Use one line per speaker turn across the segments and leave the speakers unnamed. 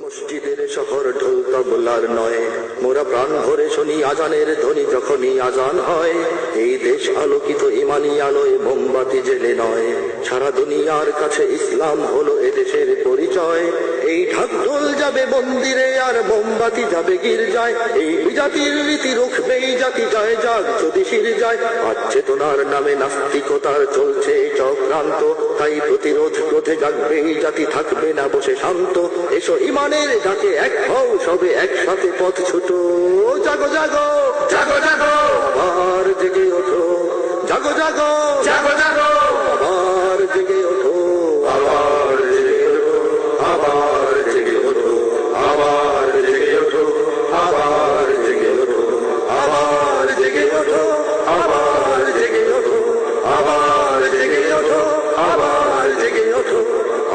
মসজিদের শহর ঢোল তবলার নয়, মোরা প্রাণ ভরে শুনি আজানের ধ্বনি যখনই আজান হয়। এই দেশ আলোকিত ইমানি আলোয় মোমবাতি জেলে নয়, সারা দুনিয়ার কাছে ইসলাম হলো এদেশের পরিচয়। এই ঢাকঢোল যাবে মন্দিরে আর মোমবাতি যাবে গির্জায়, এই বিজাতির রীতি রুখবে এই জাতি যায় যাক যদি শির যায়। আজ চেতনার নামে নাস্তিকতার চলছে চক্রান্ত, তাই প্রতিরোধ ক্রোধে জাগবে এই জাতি, থাকবে না বসে শান্ত। এসো ইমানের ডাকে এক হও সবে একসাথে পথ ছোটো, জাগো জাগো জাগো জাগো আবার জেগে ওঠো, জাগো জাগো জাগো জাগো আবার জেগে ওঠো, আবার জেগে ওঠো, আবার জেগে ওঠো, আবার জেগে ওঠো, আবার জেগে ওঠো, আবার জেগে ওঠো, আবার জেগে ওঠো, আবার জেগে ওঠো, আবার জেগে ওঠো।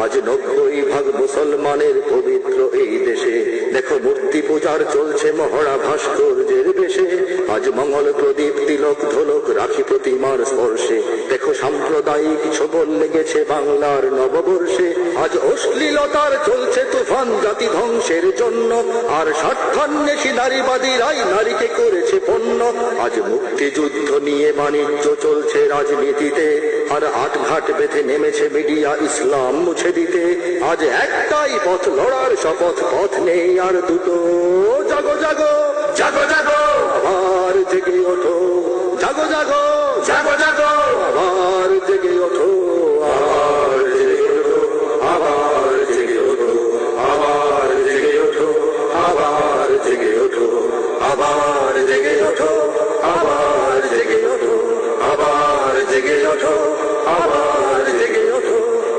আজ 90% মুসলমানের পবিত্র এই দেশে, দেখো মূর্তি পূজার চলছে মহড়া ভাস্কর্যের বেশে। আজ মঙ্গল প্রদীপ তিলক ঢোলক রাখি প্রতিমার স্পর্শে, দেখো সাম্প্রদায়িক ছবল লেগেছে বাংলার নববর্ষে। আজ অশ্লীলতার চলছে তুফান জাতি ধ্বংসের জন্য, আর স্বার্থান্বেষী নারীবাদীরাই নারীকে করেছে পণ্য। আজ মুক্তিযুদ্ধ নিয়ে বাণিজ্য চলছে রাজনীতিতে, আর আটঘাট বেঁধে নেমেছে মিডিয়া ইসলাম মুছে দিতে। আজ একটাই পথ লড়ার শপথ, পথ নেই আর দুটো, জাগো জাগো জাগো জাগো আবার জেগে ওঠো, জাগো জাগো জাগো জাগো আবার জেগে ওঠো, আবার জেগে ওঠো, আবার জেগে ওঠো, আবার জেগে ওঠো, আবার জেগে ওঠো, আবার জেগে ওঠো, আবার জেগে ওঠো, আবার জেগে ওঠো, আবার জেগে ওঠো।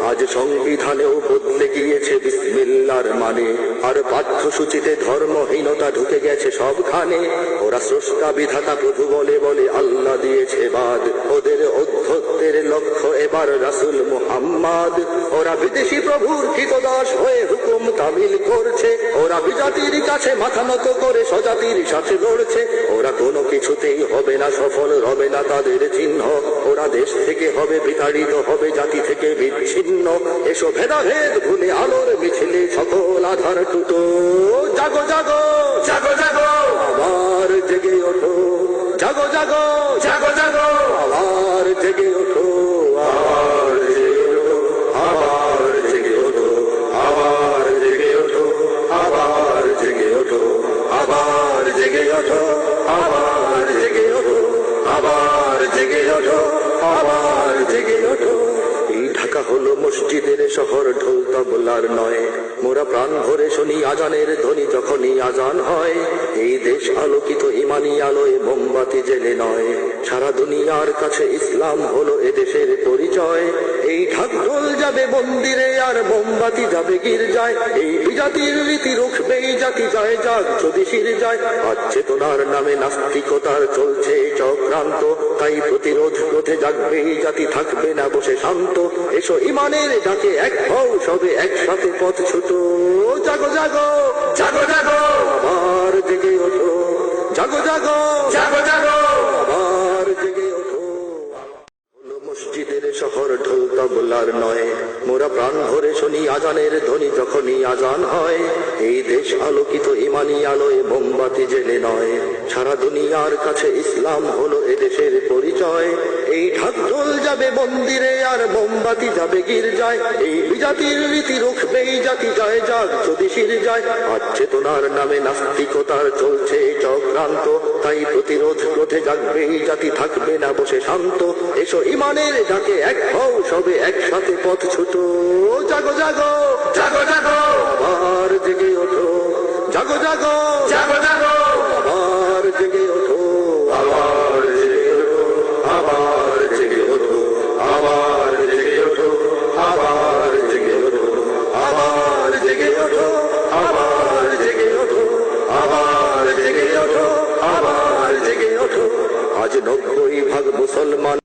আজ সংবিধানেও বদলে গিয়েছে বিসমিল্লাহর মানে, আর পাঠ্যসূচিতে ধর্মহীনতা ঢুকে গেছে সবখানে। ওরা স্রষ্টা বিধাতা প্রভু বলে বলে আল্লাহ দিয়েছে বাদ, ওদের অধ্যত্বের লক্ষ্য এবার রাসূল মুহাম্মদ। ওরা বিদেশি প্রভুর কৃতদাস হয়ে হুকুম তামিল করছে, ওরা বিজাতির কাছে মাথা নত করে স্বজাতির সাথে লড়ছে। ওরা কোনো কিছুতেই হবে না সফল, রবে না তাদের চিহ্ন। ওরা দেশ থেকে হবে বিতাড়িত, হবে জাতি থেকে বিচ্ছিন্ন। এসো ভেদাভেদ ভুলে আলোর মিছিলে সকল আধার টুটো, জাগো জাগো জাগো জাগো আবার জেগে ওঠো, জাগো জাগো জাগো জাগো আবার জেগে ওঠো, আবার জেগে ওঠো, আবার জেগে ওঠো, আবার জেগে ওঠো, আবার জেগে ওঠো, আবার জেগে ওঠো, আবার জেগে ওঠো, আবার জেগে ওঠো, আবার জেগে ওঠো। এই ঢাকা হলো মসজিদের শহর ঢোল তবলার নয়, মোরা প্রাণ ভরে শুনি আজানের ধ্বনি যখনই আজান হয়। এই দেশ আলোকিত ইমানি আলোয় মোমবাতি জেলে নয়, সারা দুনিয়ার কাছে ইসলাম হলো এদেশের পরিচয়। এই ঢাকঢোল যাবে মন্দিরে আর মোমবাতি যাবে গির্জায়, এই বিজাতির রীতি রুখবে এই জাতি যায় যাক যদি শির যায়। আজ চেতনার নামে নাস্তিকতার চলছে চক্রান্ত, তাই প্রতিরোধ ক্রোধে জাগবে এই জাতি, থাকবে না বসে শান্ত। এসো ইমানের ডাকে এক হও সবে একসাথে পথ ছোটো, জাগো জাগো জাগো জাগো আবার জেগে ওঠো, জাগো জাগো জাগো জাগো আবার জেগে ওঠো। হলো মসজিদের শহর ঢোল তবলার নয়, মোরা প্রাণ ভরে শুনি আজানের ধ্বনি যখনই আজান হয়। এই দেশ আলোকিত ইমানি আলোয় মোমবাতি জেলে নয়, সারা দুনিয়ার কাছে ইসলাম হলো এদেশের পরিচয়। এই ঢাকঢোল যাবে মন্দিরে আর মোমবাতি যাবে গির্জায়, এই বিজাতির রীতি রুখবে এই জাতি যায় যাক যদি শির যায়। আজ চেতনার নামে নাস্তিকতার চলছে চক্রান্ত, তাই প্রতিরোধ ক্রোধে জাগবে এই জাতি, থাকবে না বসে শান্ত। এসো ইমানের ডাকে এক হও সবে একসাথে পথ ছোটো, জাগো জাগো জাগো জাগো আবার জেগে ওঠো, জাগো জাগো জাগো জাগো আবার জেগে ওঠো, আবার জেগে ওঠো, আবার জেগে ওঠো, আবার জেগে ওঠো, আবার জেগে ওঠো, আবার জেগে ওঠো, আবার জেগে ওঠো, আবার জেগে ওঠো, আবার জেগে ওঠো। আজ 90% মুসলমান